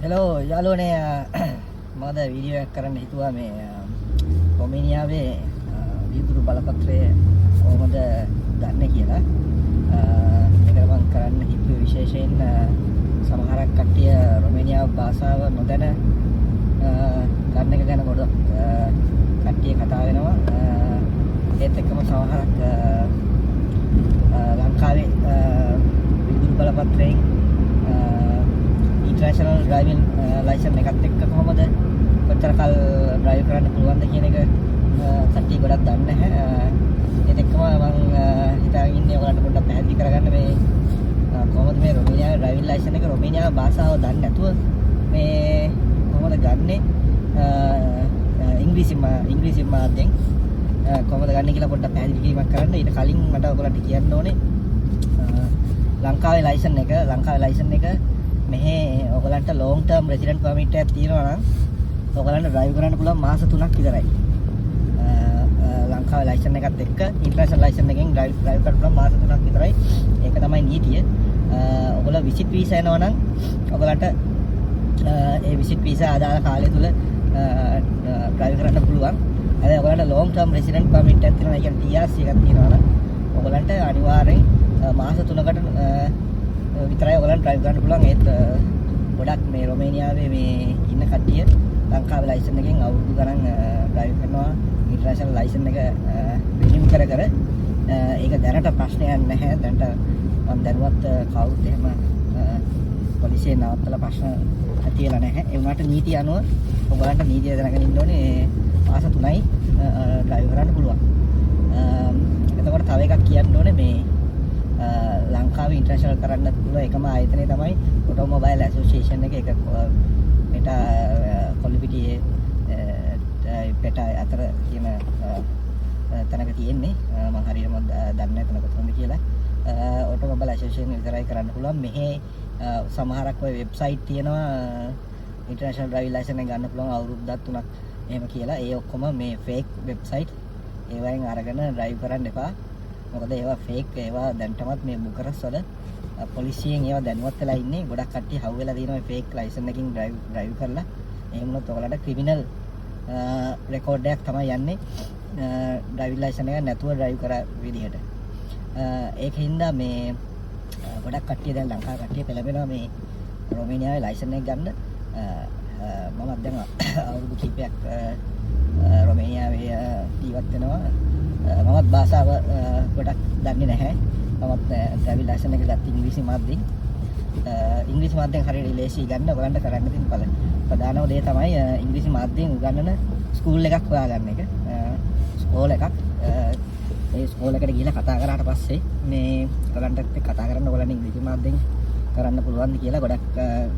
Hello යාළුවනේ මම අද වීඩියෝ එකක් කරන්න හිතුවා මේ රොමේනියාවේ වීදුරු බලපත්‍රය කොහොමද ගන්න කියලා. මේක මම කරන්න හිතුවේ විශේෂයෙන් සමහරක් කට්ටිය රොමේනියාව භාෂාව නොදැන ගන්න එක ගැන ගොඩක් කට්ටිය කතා වෙනවා. ඒත් එක්කම සමහරක් ලංකාවේ වීදුරු බලපත්‍රයෙන් international driving license එකත් එක්ක කොහොමද කොච්චර කල් drive කරන්න පුළුවන්ද කියන එක කට්ටිය ගොඩක් දන්නේ නැහැ. ඒත් එක්කම මම හිතාගෙන ඉන්නේ ඔයාලට පොඩ්ඩක් පැහැදිලි කරගන්න මේ කොහොමද මේ රොමේනියාවේ driving license එක රොමේනියාවේ භාෂාව දන්නේ නැතුව මේ කොහොමද ගන්නෙ ඉංග්‍රීසි මාධ්‍යෙන් කොහොමද ගන්න කියලා පොඩ්ඩක් පැහැදිලි කිරීමක් කරන්න. ඊට කලින් මට ඔයාලට කියන්න ඕනේ ලංකාවේ license එක මෙහි ඔයගලන්ට long term resident permit එකක් තියෙනවා නම් ඔයගලන්ට drive කරන්න පුළුවන් මාස 3ක් විතරයි. ලංකාවේ license එකත් එක්ක international license එකෙන් drive කරන්න පුළුවන් මාස 3ක් විතරයි. ඒක තමයි නීතිය. ඔයගොල්ලෝ visit visa එනවා නම් ඔයගලන්ට ඒ visit visa ආදාළ කාලය තුල drive කරන්න පුළුවන්. හැබැයි ඔයගලන්ට long term resident permit එකක් තියෙනවා. ඒ කියන්නේ TRC එකක් තියෙනවා නම් ඔයගලන්ට අනිවාර්යෙන් මාස 3කට විතරයි ඔයගලන්ට drive කරන්න පුළුවන්. ඒත් ගොඩක් මේ රොමේනියාවේ මේ ඉන්න කට්ටිය ලංකාවේ ලයිසන් එකෙන් අවුරුදු ගණන් drive කරනවා ඉන්ටර්නැෂනල් ලයිසන් එක රිනිව් කර ඒක දැනට ප්‍රශ්නයක් නැහැ. දැනට මම දැනුවත් කවුරුත් එහෙම පොලිසියෙන් නවත්තලා ප්‍රශ්න තියලා නැහැ. ඒ වුණාට නීතිය අනුව ඔයගලන්ට නීතිය දැනගෙන ඉන්න ඕනේ මාස 3යි drive කරන්න පුළුවන්. එතකොට තව එකක් කියන්න ඕනේ මේ ලංකාවේ ඉන්ටර්නැෂනල් කරන්න පුළුවන් එකම ආයතනය තමයි ඔටෝමොබයිල් ඇසෝසියේෂන් එක. ඒක මෙට කොල්ලිපිටියේ පෙට අතර කියන තැනක තියෙන්නේ. මම හරියටම දන්නේ නැහැ තැන කොතනද කියලා. ඔටෝමොබයිල් ඇසෝසියේෂන් විතරයි කරන්න පුළුවන්. මෙහි සමහරක් ඔය වෙබ්සයිට් තියෙනවා ඉන්ටර්නැෂනල් ඩ්‍රයිවිං ලයිසන් එක ගන්න පුළුවන් අවුරුද්දක් 3ක් එහෙම කියලා. ඒ ඔක්කොම මේ ෆේක් වෙබ්සයිට්. ඒවයින් අරගෙන ඩ්‍රයිව් කරන්න එපා. මොකද ඒවා ෆේක්. ඒවා දැන්ටමත් මේ බුකරස් වල පොලිසියෙන් ඒවා දැනුවත් වෙලා ඉන්නේ. ගොඩක් කට්ටිය හවු වෙලා තියෙනවා මේ ෆේක් ලයිසන් එකකින් ඩ්‍රයිව් කරලා. එහෙම වුණොත් ඔයාලට ක්‍රිමිනල් රෙකෝඩ් එකක් තමයි යන්නේ ඩ්‍රයිවිං ලයිසන් එක නැතුව ඩ්‍රයිව් කරා විදිහට. ඒකින්ද මේ ගොඩක් කට්ටිය දැන් ලංකාව කට්ටිය පෙළඹෙනවා මේ රොමේනියාවේ ලයිසන් එක ගන්න. මමත් දැන් අවුරුදු කිහිපයක් රොමේනියාවේ ජීවත් වෙනවා. මමත් භාෂාව ගොඩක් දන්නේ නැහැ. මමත් ඩ්‍රයිවිං ලයිසන් එක ගත්ත ඉංග්‍රීසි මාධ්‍යෙන්. ඉංග්‍රීසි මාධ්‍යෙන් හරියට ලේසි ගන්න ඔයගලන්ට කරන්න තියෙන ප්‍රධානම දේ තමයි ඉංග්‍රීසි මාධ්‍යෙන් උගන්වන ස්කූල් එකක් හොයාගන්න එක. ස්කෝල් එකක්. ඒ ස්කෝල් එකට ගිහලා කතා කරාට පස්සේ මේ ඔයගලන්ට කතා කරන්න ඔයගලන්ට ඉංග්‍රීසි මාධ්‍යෙන් කරන්න පුළුවන්ද කියලා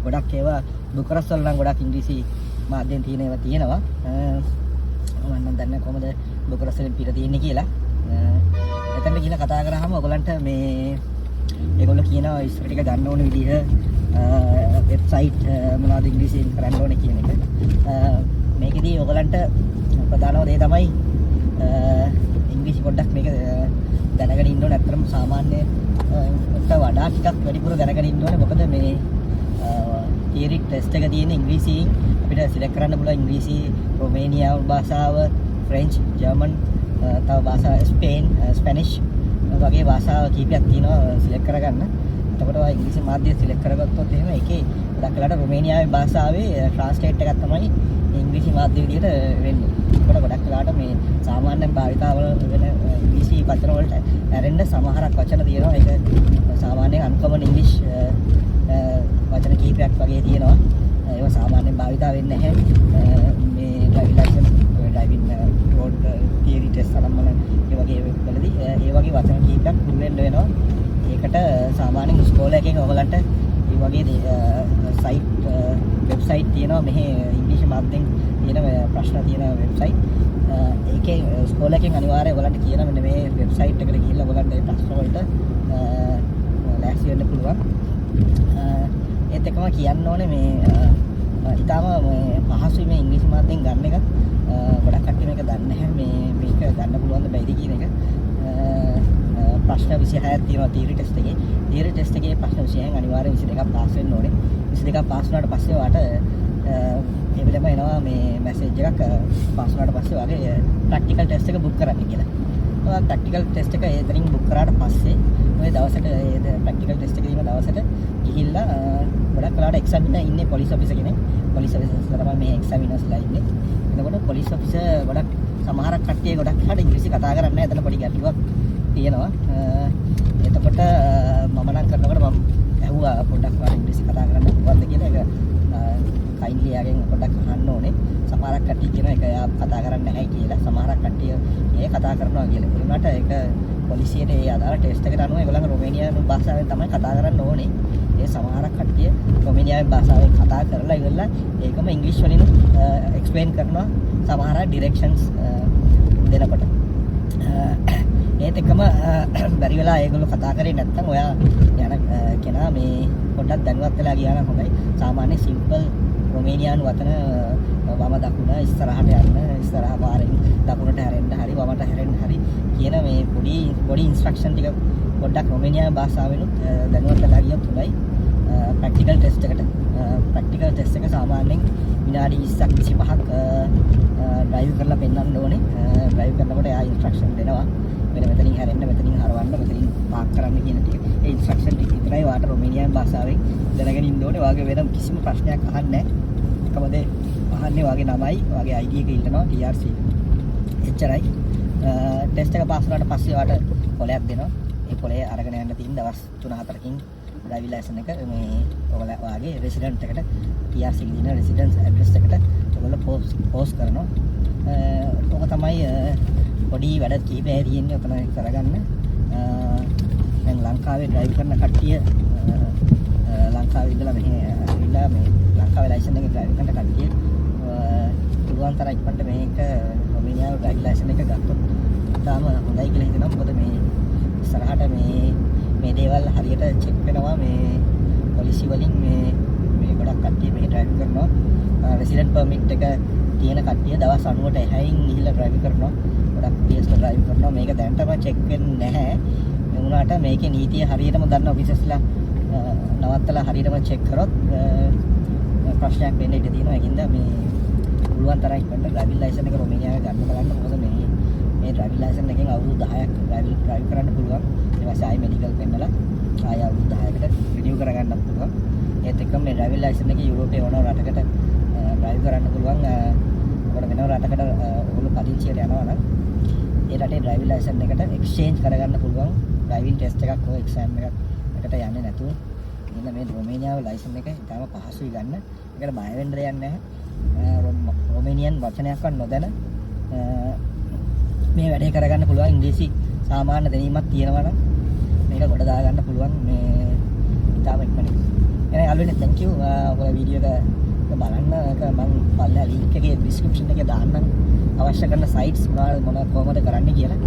ගොඩක් ඒවා බුකරස් වල නම් ගොඩක් ඉංග්‍රීසි මාධ්‍යෙන් තියෙන ඒවා තියෙනවා. මම නම් දන්නේ කොහොමද බුකරස් වලින් පිට තියෙන්නේ කියලා. එතනට ගිහලා කතා කරාම ඔයගලන්ට මේ ඒගොල්ලෝ කියනවා ඉස්සර ටික ගන්න ඕන විදිහ වෙබ්සයිට් මොනවද ඉංග්‍රීසියෙන් කරන්න ඕනේ කියන එක. මේකෙදී ඔයගලන්ට ප්‍රධානම දේ තමයි ඉංග්‍රීසි පොඩ්ඩක් මේක දැනගෙන ඉන්න ඕනේ. අත්‍තරම සාමාන්‍ය වඩා ටිකක් වැඩිපුර දැනගෙන ඉන්න ඕනේ. මොකද මේ තියරි ටෙස්ට් එක තියෙන ඉංග්‍රීසියෙන් අපිට සිලෙක්ට් කරන්න පුළුවන් ඉංග්‍රීසි, රොමේනියානු භාෂාව, ෆ්‍රෙන්ච්, ජර්මන්, තව භාෂා ස්පැනිෂ් වගේ භාෂා කීපයක් තියෙනවා සිලෙක්ට් කරගන්න. එතකොට ඔය ඉංග්‍රීසි මාධ්‍ය සිලෙක්ට් කරගත්තොත් එහෙම ඒකේ ගොඩක් වෙලාවට රොමේනියාවේ භාෂාවේ ට්‍රාන්ස්ලේට් එකක් තමයි ඉංග්‍රීසි මාධ්‍ය විදිහට වෙන්නේ. ඒකට ගොඩක් වෙලාවට මේ සාමාන්‍යයෙන් භාවිතාවල වෙන ඉංග්‍රීසි වචන වලට ඇරෙන්න සමහරක් වචන තියෙනවා. ඒක සාමාන්‍යයෙන් අන්කමන් ඉංග්‍රීසි වචන කීපයක් වගේ තියෙනවා. ඒවා සාමාන්‍යයෙන් භාවිතා වෙන්නේ නැහැ. මේ driving licence driving road theory test අරම්මන ඒ වගේ වලදී ඒ වගේ වචන කීපයක් පුරු වෙන්න වෙනවා. ඒකට සාමාන්‍යයෙන් ඉස්කෝලේ එකෙන් ඔයගලන්ට මේ වගේ සයිට් වෙබ්සයිට් තියෙනවා. මෙහි ඉංග්‍රීසි මාධ්‍යෙන් තියෙන ප්‍රශ්න තියෙන වෙබ්සයිට්. ඒකේ ඉස්කෝලේ එකෙන් අනිවාර්යයෙන් ඔයගලන්ට කියන මෙන්න මේ වෙබ්සයිට් එකට ගිහිල්ලා ඔයගලන්ට ඒ ප්‍රශ්න වලට ලෑස්ති වෙන්න පුළුවන්. ඒත් එක්කම කියන්න ඕනේ මේ ඊටාම පහසුයි මේ ඉංග්‍රීසි මාධ්‍යෙන් ගන්න එක. ගොඩක් කට්ටිය මේක දන්නේ නැහැ. මේක ගන්න පුළුවන්ද බැයිද කියන එක. ප්‍රශ්න 26ක් තියෙනවා තියරි ටෙස්ට් එකේ. තියරි ටෙස්ට් එකේ ප්‍රශ්න 26න් අනිවාර්යයෙන් 22ක් පාස් වෙන්න ඕනේ. 22ක් පාස් වුණාට පස්සේ වාට ඒ වෙලෙම එනවා මේ මැසේජ් එකක් පාස් වුණාට පස්සේ වාගේ ප්‍රැක්ටිකල් ටෙස්ට් එක බුක් කරන්න කියලා. ඔය ප්‍රැක්ටිකල් ටෙස්ට් එක එතනින් බුක් කරාට පස්සේ ඔය දවසට ඒ ප්‍රැක්ටිකල් ටෙස්ට් එක දීම දවසට ගිහිල්ලා ගොඩක් වෙලාවට එක්සැමිනර් ඉන්නේ පොලිස් ඔෆිසර් කෙනෙක්. පොලිස් ඔෆිසර්ස්ලා තමයි මේ එක්සැමිනර්ස්ලා ඉන්නේ. එතකොට පොලිස් ඔෆිසර් ගොඩක් සමහරක් කට්ටිය ගොඩක් හරියට ඉංග්‍රීසි කතා කරන්නේ නැහැ. එතන පොඩි ගැටලුවක් තියෙනවා. එතකොට මම නම් කරනකොට මම ඇහුවා පොඩ්ඩක් වාට ඉංග්‍රීසි කතා කරන්න පුළුවන්ද කියලා. ඒක කයින්ලි යාගෙන් පොඩ්ඩක් අහන්න ඕනේ. සමහරක් කට්ටිය කියනවා ඒක එයා කතා කරන්නේ නැහැ කියලා. සමහරක් කට්ටිය ඒ කතා කරනවා කියලා. ඒ වුණාට ඒක පොලිසියට ඒ අදාළ ටෙස්ට් එකට අනුව ඒගොල්ලන් රොමේනියානු භාෂාවෙන් තමයි කතා කරන්න ඕනේ. ඒ සමහරක් කට්ටිය රොමේනියාවේ භාෂාවෙන් කතා කරලා ඉවරලා ඒකම ඉංග්‍රීසි වලින් එක්ස්ප්ලেইন කරනවා සමහර ඩිරෙක්ෂන්ස් දෙනකොට. ඒත් එකම බැරි වෙලා ඒගොල්ලෝ කතා කරේ නැත්නම් ඔයා යන කෙනා මේ පොඩ්ඩක් දැනුවත් වෙලා ගියා නම් හොඳයි. සාමාන්‍ය සිම්පල් රොමේනියානු වචන වම දකුණ ඉස්සරහට යන්න ඉස්සරහ පාරෙන් දකුණට හැරෙන්න හරි වමට හැරෙන්න හරි කියන මේ පොඩි ඉන්ස්ට්‍රක්ෂන් ටික පොඩ්ඩක් රොමේනියානු භාෂාවෙනුත් දැනුවත් වෙලා ගියොත් හොඳයි. ප්‍රැක්ටිකල් ටෙස්ට් එක සාමාන්‍යයෙන් විනාඩි 20ක් 25ක් ඩ්‍රයිව් කරලා පෙන්නන්න ඕනේ. ඩ්‍රයිව් කරනකොට එයා ඉන්ස්ට්‍රක්ෂන් දෙනවා. මෙතනින් හැරෙන්න, මෙතනින් හරවන්න, මෙතනින් පාක් කරන්න කියන ටික. ඒ ඉන්ස්ට්‍රක්ෂන් ටික විතරයි වාට රොමේනියානු භාෂාවෙන් දැනගෙන ඉන්න ඕනේ. වාගේ වෙන කිසිම ප්‍රශ්නයක් අහන්නේ නැහැ. එකම දේ අහන්නේ වාගේ නමයි, වාගේ ID එක ඉල්ලනවා, TRC. එච්චරයි. ටෙස්ට් එක පාස් වුණාට පස්සේ වාට පොලයක් දෙනවා. ඒ පොලේ අරගෙන යන්න තියෙන දවස් 3-4කින් ඩ්‍රයිවිං ලයිසන් එක මේ ඔයාලා වාගේ රෙසිඩන්ට් එකට TRC දින රෙසිඩන්ස් ඇඩ්‍රස් එකට ඔයාලා පෝස්ට් කරනවා. ඔක තමයි පොඩි වැඩ කීපයක් තියෙන්නේ ඔතන කරගන්න. දැන් ලංකාවේ ඩ්‍රයිව් කරන කට්ටිය ලංකාවේ ඉඳලා මෙහෙ ඇවිල්ලා මේ ලංකාවේ ලයිසන් එක ඩ්‍රයිව් කරන කට්ටිය පුළුවන් තරම් ඉක්මනට මේක රොමේනියාවේ ඩ්‍රයිවිං ලයිසන් එක ගත්තොත් තාම හොඳයි කියලා හිතනවා. මොකද මේ ඉස්සරහට මේ දේවල් හරියට චෙක් වෙනවා. මේ පොලිසි වලින් මේ ගොඩක් කට්ටිය මෙහෙ ඩ්‍රයිව් කරනවා. රෙසිඩන්ට් පර්මිට් එක තියෙන කට්ටිය දවස් 90ට එහයින් ගිහිල්ලා ඩ්‍රයිව් කරනවා. ගොඩක් ටෙස්ට් ඩ්‍රයිව් කරනවා. මේක දැනටම චෙක් වෙන්නේ නැහැ. ඒ වුණාට මේකේ නීතිය හරියටම දන්න ඔෆිසර්ස්ලා නවත්තලා හරියටම චෙක් කරොත් ප්‍රශ්නයක් වෙන්න ඉඩ තියෙනවා. ඒකින්ද මේ පුළුවන් තරම් ඉක්මනට ඩ්‍රයිවිං ලයිසන් එක රොමේනියාවේ ගන්න බලන්න. මොකද මේ ඩ්‍රයිවිං ලයිසන් එකෙන් අවුරුදු 10ක් ඩ්‍රයිව් කරන්න පුළුවන්. ඊට පස්සේ ආයි මෙඩිකල් පෙන්නලා ආයි අවුරුදු 10කට රිනියු කරගන්නත් පුළුවන්. ඒත් එක්කම මේ ඩ්‍රයිවිං ලයිසන් එක යුරෝපයේ ඕනම රටකට ඩ්‍රයිව් කරන්න පුළුවන්. ඔකට වෙනම රටකට ඔයගොල්ලෝ පදිංචියට යනවා නම් ඒ රටේ ඩ්‍රයිවිං ලයිසන් එකට එක්ස්චේන්ජ් කරගන්න පුළුවන්. ඩ්‍රයිවිං ටෙස්ට් එකක් හෝ එක්සෑම් එකකට යන්නේ නැතුව ඉන්න මේ රොමේනියාවේ ලයිසන් එක ඉතාම පහසුයි ගන්න. ඒකට බය වෙන්න දෙයක් නැහැ. රොමේනියන් වචනයක්වත් නොදැන මේ වැඩේ කරගන්න පුළුවන්. ඉංග්‍රීසි සාමාන්‍ය දැනීමක් තියෙනවා නම් මේක ගොඩ දාගන්න පුළුවන්. මේ ඉතාම ඉක්මනින්. එහෙනම් යාළුවනේ thank you. ඔයාලා වීඩියෝ එක බලන්න. ඒක මම පල්ලා link එකේ description එකේ දාන්නම්. අවශ්‍ය කරන sites මොනවද කොහොමද කරන්න කියලා.